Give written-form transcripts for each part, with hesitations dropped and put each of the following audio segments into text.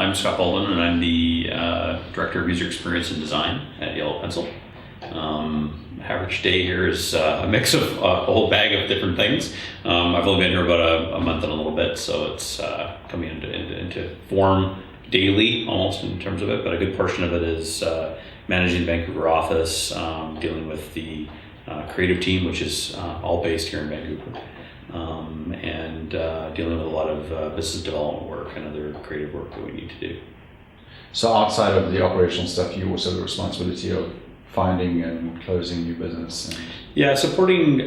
I'm Scott Baldwin, and I'm the Director of User Experience and Design at Yellow Pencil. Average day here is a mix of a whole bag of different things. I've only been here about a month and a little bit, so it's coming into form daily almost in terms of it, but a good portion of it is managing the Vancouver office, dealing with the creative team, which is all based here in Vancouver. And dealing with a lot of business development work and other creative work that we need to do. So outside of the operational stuff, you also have the responsibility of finding and closing new business. Yeah, supporting.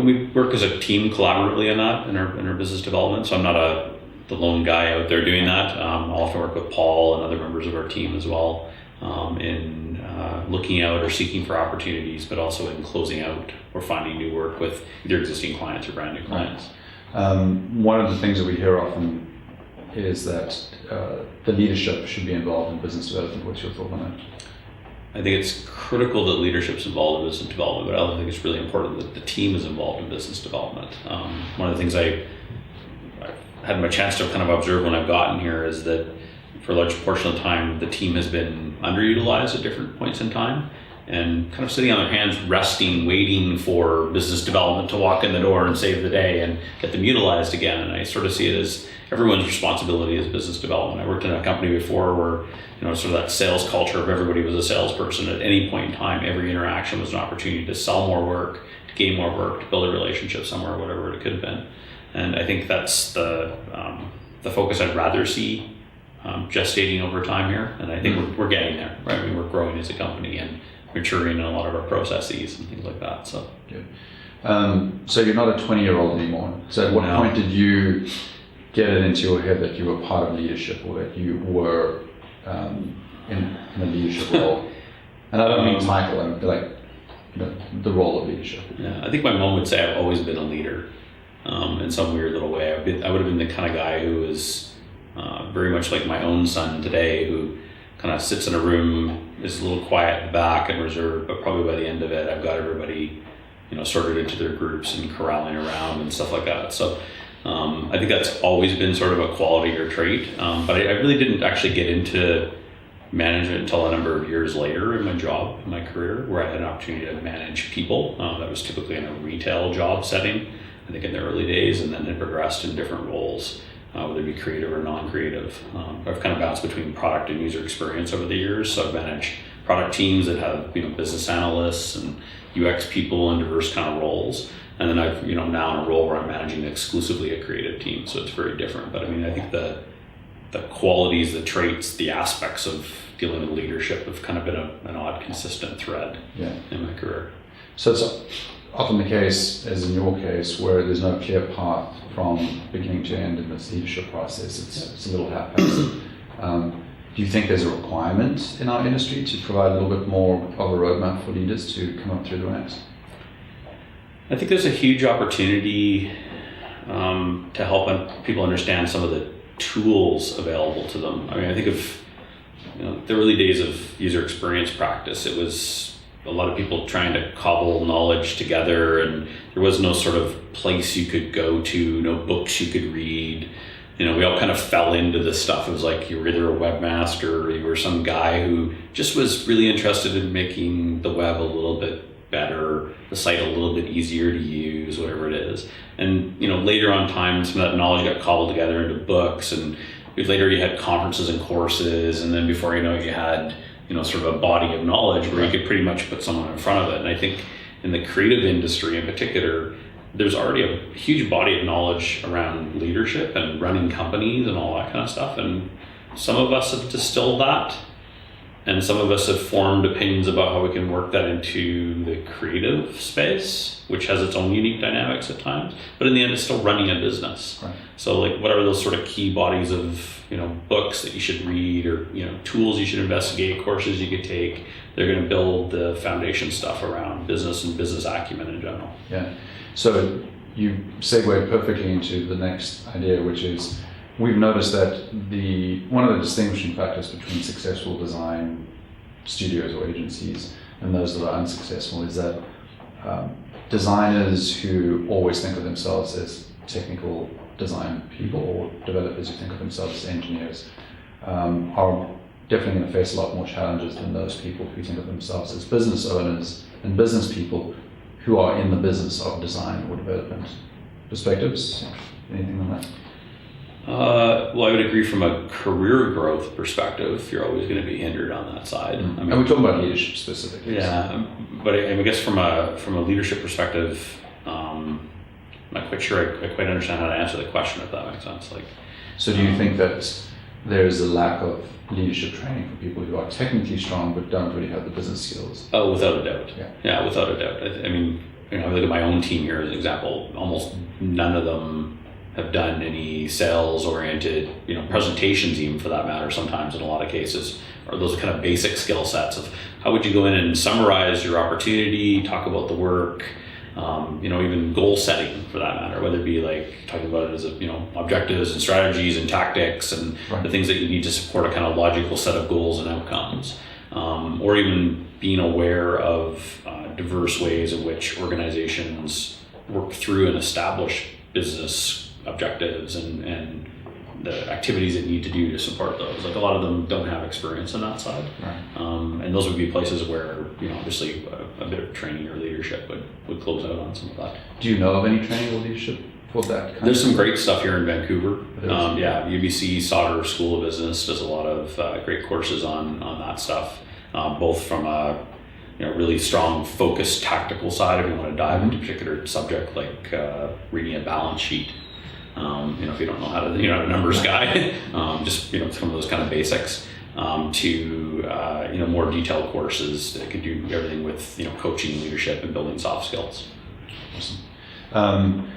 We work as a team collaboratively in that in our business development. So I'm not the lone guy out there doing that. I'll often work with Paul and other members of our team as well in looking out or seeking for opportunities, but also in closing out or finding new work with either existing clients or brand new clients. One of the things that we hear often is that the leadership should be involved in business development. What's your thought on that? I think it's critical that leadership's involved in business development, but I also think it's really important that the team is involved in business development. One of the things I've had my chance to kind of observe when I've gotten here is that for a large portion of the time, the team has been underutilized at different points in time and kind of sitting on their hands, resting, waiting for business development to walk in the door and save the day and get them utilized again. And I sort of see it as everyone's responsibility as business development. I worked in a company before where, sort of that sales culture of everybody was a salesperson. At any point in time, every interaction was an opportunity to sell more work, to gain more work, to build a relationship somewhere, whatever it could have been. And I think that's the focus I'd rather see gestating over time here. And I think we're getting there, right? I mean, we're growing as a company and maturing in a lot of our processes and things like that. So, good. So you're not a 20-year-old anymore. So at what point did you get it into your head that you were part of leadership or that you were in a leadership role? And I don't mean title, I mean like the role of leadership. Yeah, I think my mom would say I've always been a leader in some weird little way. I would have been the kind of guy who was very much like my own son today, who kind of sits in a room, is a little quiet at the back and reserved, but probably by the end of it, I've got everybody, sorted into their groups and corralling around and stuff like that. So I think that's always been sort of a quality or trait, but I really didn't actually get into management until a number of years later in my job, in my career, where I had an opportunity to manage people. That was typically in a retail job setting, I think in the early days, and then it progressed in different roles. Whether it be creative or non-creative. I've kind of bounced between product and user experience over the years. So I've managed product teams that have business analysts and UX people in diverse kind of roles. And then I've now in a role where I'm managing exclusively a creative team. So it's very different. But I mean, I think the qualities, the traits, the aspects of dealing with leadership have kind of been an odd, consistent thread in my career. So it's often the case, as in your case, where there's no clear path from beginning to end in this leadership process. It's a little haphazard. Do you think there's a requirement in our industry to provide a little bit more of a roadmap for leaders to come up through the ranks? I think there's a huge opportunity to help people understand some of the tools available to them. I mean, I think of the early days of user experience practice. It was a lot of people trying to cobble knowledge together, and there was no sort of place you could go to, no books you could read. We all kind of fell into this stuff. It was like you were either a webmaster or you were some guy who just was really interested in making the web a little bit better, the site a little bit easier to use, whatever it is. And later on time, some of that knowledge got cobbled together into books, and later you had conferences and courses, and then before you had sort of a body of knowledge where you could pretty much put someone in front of it. And I think in the creative industry in particular, there's already a huge body of knowledge around leadership and running companies and all that kind of stuff. And some of us have distilled that, and some of us have formed opinions about how we can work that into the creative space, which has its own unique dynamics at times. But in the end, it's still running a business. Right. So what are those sort of key bodies of books that you should read, or tools you should investigate, courses you could take? They're going to build the foundation stuff around business and business acumen in general. Yeah. So you segue perfectly into the next idea, which is we've noticed that one of the distinguishing factors between successful design studios or agencies and those that are unsuccessful is that designers who always think of themselves as technical design people, or developers who think of themselves as engineers, are definitely going to face a lot more challenges than those people who think of themselves as business owners and business people who are in the business of design or development. Perspectives? Anything on that? Well, I would agree from a career growth perspective, you're always going to be hindered on that side. I mean, and we're talking about leadership specifically. Yeah, but I guess from a leadership perspective, I'm not quite sure I quite understand how to answer the question, if that makes sense. So do you think that there's a lack of leadership training for people who are technically strong but don't really have the business skills? Oh, without a doubt. Yeah, without a doubt. I mean, I look at my own team here as an example. Almost none of them have done any sales-oriented, presentations, even for that matter. Sometimes, in a lot of cases, or those kind of basic skill sets of how would you go in and summarize your opportunity, talk about the work. Even goal setting for that matter, whether it be like talking about it as objectives and strategies and tactics and the things that you need to support a kind of logical set of goals and outcomes, or even being aware of diverse ways in which organizations work through and establish business objectives and the activities that need to do to support those. Like a lot of them don't have experience on that side. Right. And those would be places where, obviously a bit of training or leadership would close out on some of that. Do you know of any training or leadership for that kind There's of some great stuff here in Vancouver. Yeah. UBC Sauder School of Business does a lot of great courses on that stuff, both from a really strong focused tactical side if you want to dive into a particular subject like reading a balance sheet. If you don't know how to, you're not a numbers guy, just some of those kind of basics, to more detailed courses that could do everything with coaching, leadership, and building soft skills. Awesome.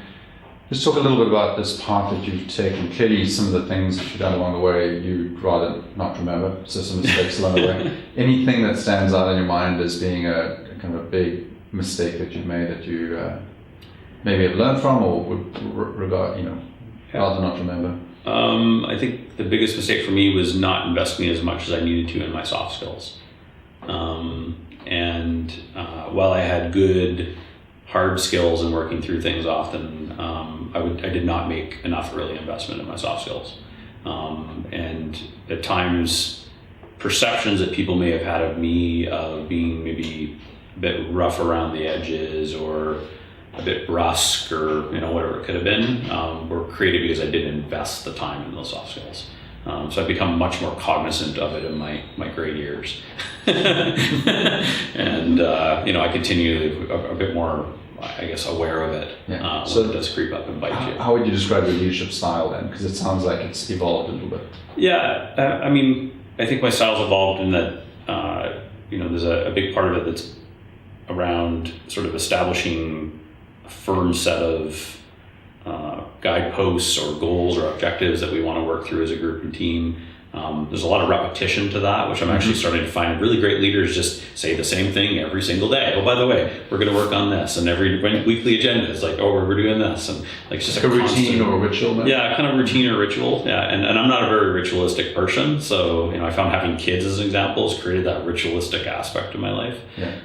Let's talk a little bit about this path that you've taken. Clearly, some of the things that you've done along the way you'd rather not remember, so some mistakes along the way. Anything that stands out in your mind as being a kind of a big mistake that you've made that you maybe have learned from or would regard, rather not remember? I think the biggest mistake for me was not investing as much as I needed to in my soft skills. While I had good hard skills and working through things often, I did not make enough really investment in my soft skills. And at times, perceptions that people may have had of me of being maybe a bit rough around the edges or a bit brusque or whatever it could have been, were created because I didn't invest the time in those soft skills. So I've become much more cognizant of it in my gray years. And I continue a bit more, I guess, aware of it when it does creep up and bite you. How would you describe your leadership style then? Because it sounds like it's evolved a little bit. Yeah, I think my style's evolved in that, there's a big part of it that's around sort of establishing a firm set of guideposts or goals or objectives that we want to work through as a group and team. There's a lot of repetition to that, which I'm actually starting to find really great leaders just say the same thing every single day. Oh, by the way, we're going to work on this. And every weekly agenda is like, oh, we're doing this. And like just a routine or a ritual. Maybe? Yeah, kind of routine or ritual. Yeah, and I'm not a very ritualistic person. So, I found having kids as an example has created that ritualistic aspect of my life. Yeah.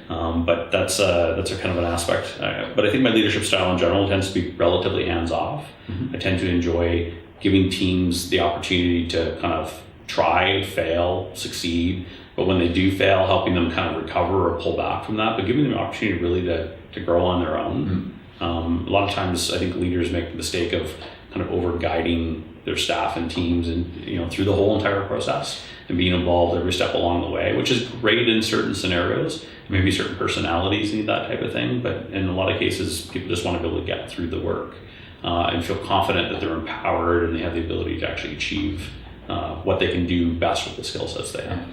But that's a kind of an aspect. But I think my leadership style in general tends to be relatively hands-off. I tend to enjoy giving teams the opportunity to kind of try, fail, succeed, but when they do fail, helping them kind of recover or pull back from that, but giving them the opportunity really to grow on their own. A lot of times I think leaders make the mistake of kind of over guiding their staff and teams and through the whole entire process and being involved every step along the way, which is great in certain scenarios. Maybe certain personalities need that type of thing, but in a lot of cases people just want to be able to get through the work and feel confident that they're empowered and they have the ability to actually achieve what they can do best with the skill sets they have.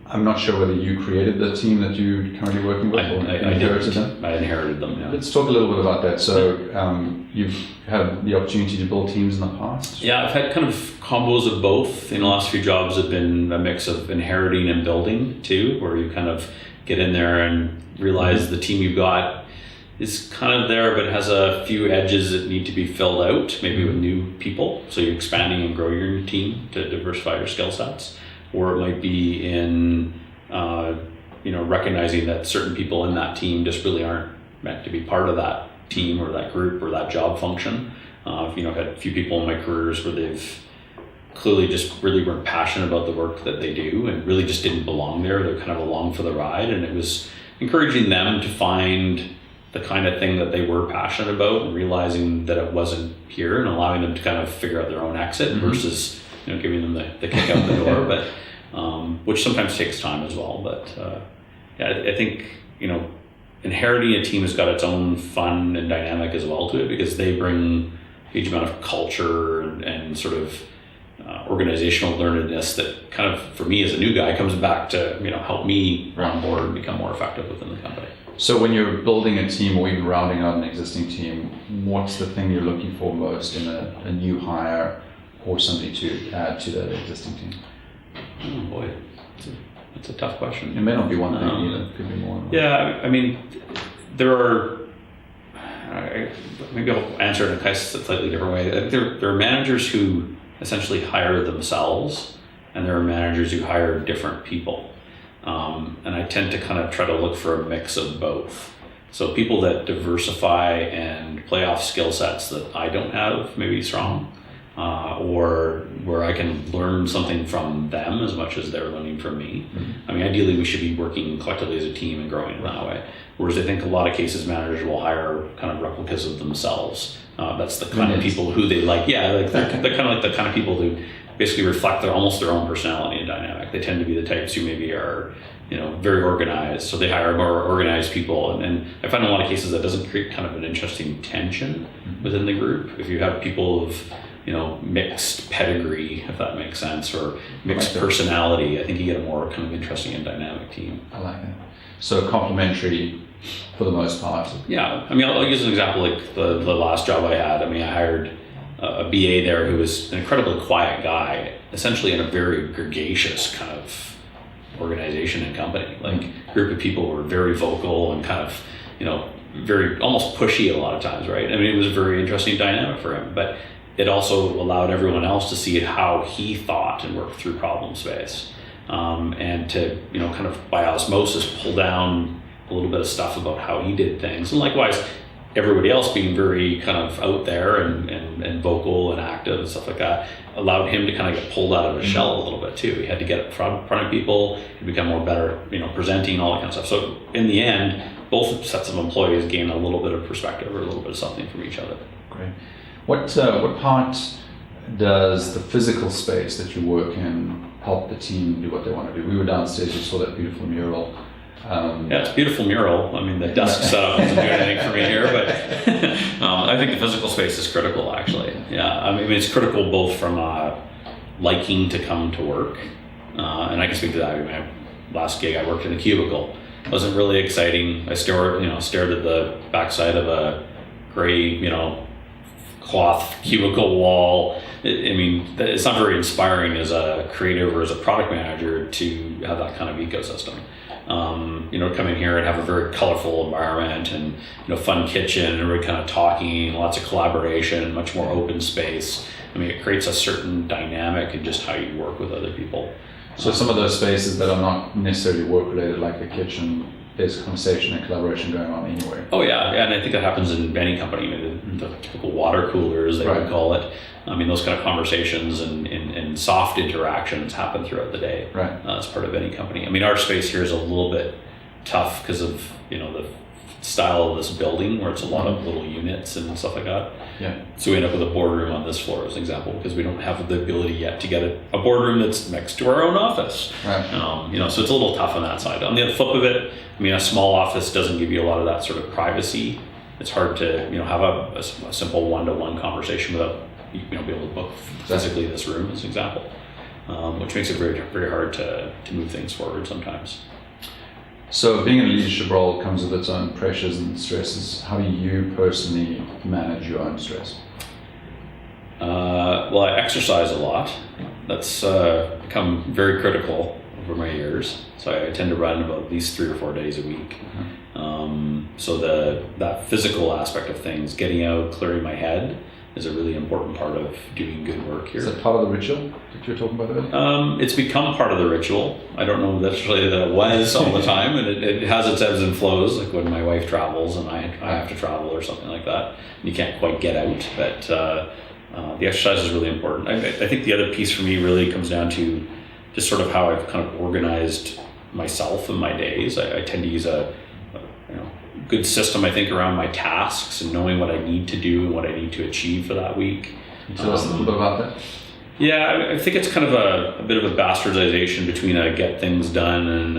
I'm not sure whether you created the team that you're currently working with or inherited them. I inherited them, yeah. Let's talk a little bit about that. So you've had the opportunity to build teams in the past? Yeah, I've had kind of combos of both. The last few jobs have been a mix of inheriting and building too, where you kind of get in there and realize the team you've got is kind of there, but has a few edges that need to be filled out, maybe with new people. So you're expanding and grow your team to diversify your skill sets. Or it might be in, recognizing that certain people in that team just really aren't meant to be part of that team or that group or that job function. I've had a few people in my careers where they've clearly just really weren't passionate about the work that they do and really just didn't belong there. They're kind of along for the ride, and it was encouraging them to find the kind of thing that they were passionate about and realizing that it wasn't here and allowing them to kind of figure out their own exit versus giving them the kick out the door, but which sometimes takes time as well. But I think inheriting a team has got its own fun and dynamic as well to it, because they bring a huge amount of culture and sort of organizational learnedness that kind of, for me as a new guy, comes back to help me run board and become more effective within the company. So when you're building a team or even rounding out an existing team, what's the thing you're looking for most in a new hire or somebody to add to that existing team? Oh boy, that's a tough question. It may not be one thing either, it could be more. Yeah, I mean, there are, maybe I'll answer it in a slightly different way. There are managers who essentially hire themselves, and there are managers who hire different people. And I tend to kind of try to look for a mix of both. So people that diversify and play off skill sets that I don't have maybe strong, or where I can learn something from them as much as they're learning from me. I mean, ideally we should be working collectively as a team and growing in that way. Whereas I think a lot of cases managers will hire kind of replicas of themselves. That's the kind of people who they like. Yeah, like they're kind of like the kind of people who basically reflect almost their own personality and dynamic. They tend to be the types who maybe are, very organized. So they hire more organized people. And I find in a lot of cases that doesn't create kind of an interesting tension within the group. If you have people of, mixed pedigree, if that makes sense, or mixed personality, I think you get a more kind of interesting and dynamic team. I like that. So complementary for the most part. Yeah. I mean, I'll use an example like the last job I had. I mean, I hired a BA there who was an incredibly quiet guy, essentially in a very gregarious kind of organization and company. Like a group of people who were very vocal and kind of, very almost pushy a lot of times, right? I mean, it was a very interesting dynamic for him, but it also allowed everyone else to see how he thought and worked through problem space, and to, kind of by osmosis pull down a little bit of stuff about how he did things. And likewise, everybody else being very kind of out there and vocal and active and stuff like that allowed him to kind of get pulled out of his shell a little bit too. He had to get in front of people, he become more better, presenting, all that kind of stuff. So in the end, both sets of employees gain a little bit of perspective or a little bit of something from each other. Great. What part does the physical space that you work in help the team do what they want to do? We were downstairs, we saw that beautiful mural. Yeah, it's a beautiful mural. I mean, the desk setup doesn't do anything for me here, but I think the physical space is critical, actually. Yeah, I mean, it's critical both from liking to come to work, and I can speak to that. I mean, my last gig, I worked in a cubicle. It wasn't really exciting. I stared at the backside of a gray, cloth cubicle wall. I mean, it's not very inspiring as a creative or as a product manager to have that kind of ecosystem. Come in here and have a very colorful environment and, fun kitchen and everybody kind of talking, lots of collaboration, much more open space. I mean, it creates a certain dynamic in just how you work with other people. So some of those spaces that are not necessarily work related, like the kitchen, there's conversation and collaboration going on anyway. Oh yeah, and I think that happens in any company. I mean, the typical water cooler, as they would call it. I mean, those kind of conversations and soft interactions happen throughout the day. Right. As part of any company. I mean, our space here is a little bit tough because of the style of this building, where it's a lot of little units and stuff like that. Yeah. So we end up with a boardroom on this floor, as an example, because we don't have the ability yet to get a boardroom that's next to our own office. Right. So it's a little tough on that side. On the flip of it, I mean, a small office doesn't give you a lot of that sort of privacy. It's hard to have a simple one-to-one conversation without be able to book physically this room, as an example, which makes it very, very hard to move things forward sometimes. So being in a leadership role comes with its own pressures and stresses. How do you personally manage your own stress? Well, I exercise a lot. That's become very critical over my years. So I tend to run about at least 3 or 4 days a week. So that physical aspect of things, getting out, clearing my head, is a really important part of doing good work here. Is that part of the ritual that you were talking about earlier? It's become part of the ritual. I don't know necessarily that it was all the time, and it has its ebbs and flows, like when my wife travels and I have to travel or something like that. You can't quite get out, but the exercise is really important. I think the other piece for me really comes down to just sort of how I've kind of organized myself and my days. I tend to use a good system, I think, around my tasks and knowing what I need to do and what I need to achieve for that week. Can you tell us a little bit about that? Yeah, I think it's kind of a bit of a bastardization between a get things done and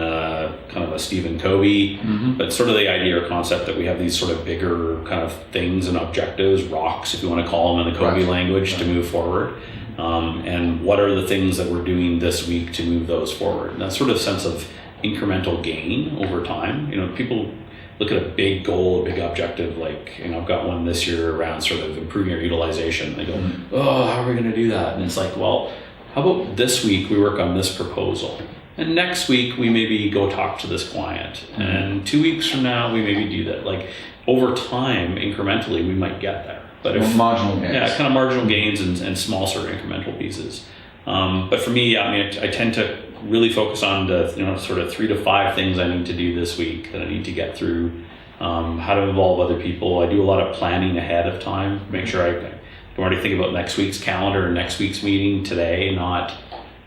kind of a Stephen Covey, but sort of the idea or concept that we have these sort of bigger kind of things and objectives, rocks, if you want to call them in the Covey language, to move forward. And what are the things that we're doing this week to move those forward? And that sort of sense of incremental gain over time. People look at a big goal, a big objective, like, I've got one this year around sort of improving our utilization. They go, oh, how are we going to do that? And it's like, well, how about this week we work on this proposal? And next week we maybe go talk to this client. And 2 weeks from now we maybe do that. Like, over time, incrementally, we might get there. But if marginal gains. Yeah, kind of marginal gains and small sort of incremental pieces. But for me, I tend to really focus on the sort of 3 to 5 things I need to do this week that I need to get through. How to involve other people. I do a lot of planning ahead of time. Make sure I can already think about next week's calendar and next week's meeting today, not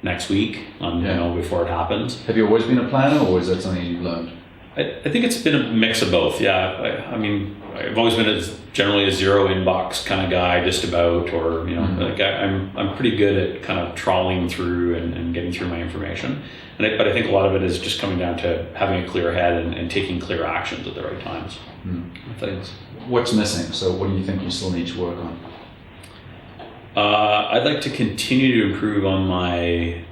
next week. Before it happens. Have you always been a planner, or is that something you've learned? I think it's been a mix of both. Yeah, I've always been generally a zero inbox kind of guy, just about, or like I'm pretty good at kind of trawling through and getting through my information. But I think a lot of it is just coming down to having a clear head and taking clear actions at the right times. Things. What's missing? So what do you think you still need to work on? I'd like to continue to improve on my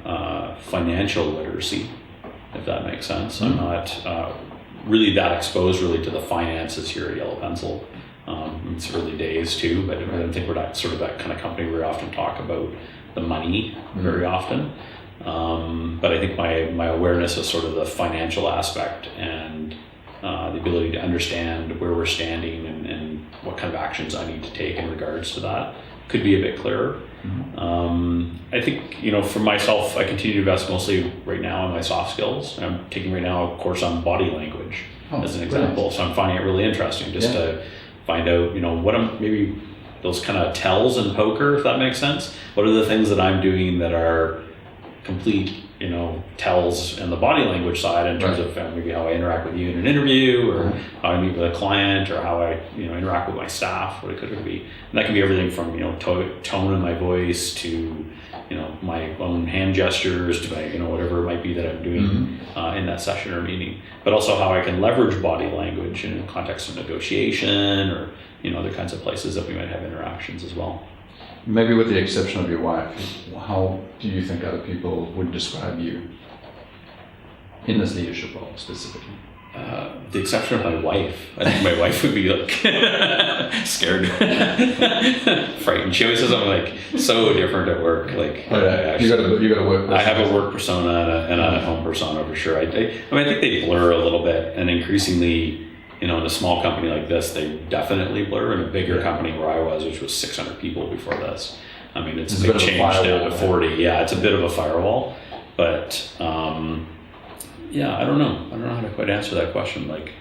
financial literacy, if that makes sense. I'm not really that exposed really to the finances here at Yellow Pencil. It's early days too, but I don't think we're not sort of that kind of company where we often talk about the money very often. But I think my awareness of sort of the financial aspect and the ability to understand where we're standing and what kind of actions I need to take in regards to that could be a bit clearer. I think, for myself, I continue to invest mostly right now in my soft skills. I'm taking right now a course on body language as an example. Right. So I'm finding it really interesting just to find out, what I'm, maybe those kind of tells in poker, if that makes sense. What are the things that I'm doing that are complete, tells in the body language side in terms of maybe how I interact with you in an interview, or how I meet with a client, or how I, interact with my staff, what it could be. And that can be everything from, tone in my voice to, my own hand gestures to my, whatever it might be that I'm doing in that session or meeting. But also how I can leverage body language in the context of negotiation or, other kinds of places that we might have interactions as well. Maybe with the exception of your wife, how do you think other people would describe you in this leadership role specifically? The exception of my wife. I think my wife would be like scared, frightened. She always says I'm like so different at work. Like you got a work persona. I have a work persona and a home persona for sure. I think they blur a little bit, and increasingly, in a small company like this, they definitely blur. In a bigger company where I was, which was 600 people before this, it's a big change down to 40. Yeah, it's a bit of a firewall, but I don't know how to quite answer that question. Like,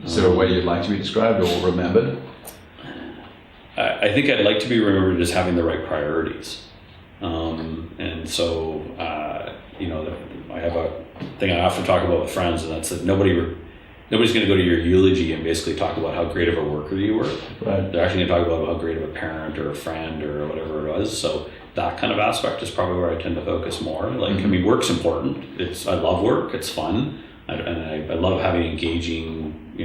is there a way you'd like to be described or remembered? I think I'd like to be remembered as having the right priorities, and so I have a thing I often talk about with friends, and that's that nobody's going to go to your eulogy and basically talk about how great of a worker you were. Right. They're actually going to talk about how great of a parent or a friend or whatever it was. So that kind of aspect is probably where I tend to focus more. Like, work's important. I love work. It's fun. I love having engaging,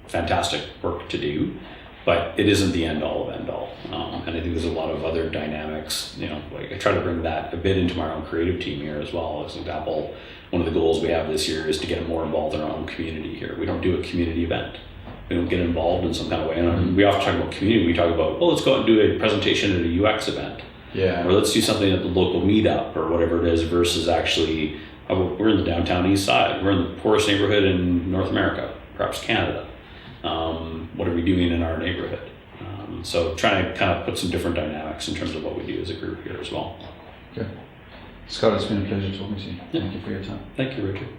fantastic work to do. But it isn't the end all of end all. And I think there's a lot of other dynamics. Like I try to bring that a bit into my own creative team here as well. As an example, one of the goals we have this year is to get more involved in our own community here. We don't do a community event. We don't get involved in some kind of way. And we often talk about community. We talk about, let's go out and do a presentation at a UX event. Yeah. Or let's do something at the local meetup or whatever it is, versus actually, we're in the downtown east side. We're in the poorest neighborhood in North America, perhaps Canada. What are we doing in our neighborhood? So trying to kind of put some different dynamics in terms of what we do as a group here as well. Okay. Scott, it's been a pleasure talking to you. Yeah. Thank you for your time. Thank you, Richard.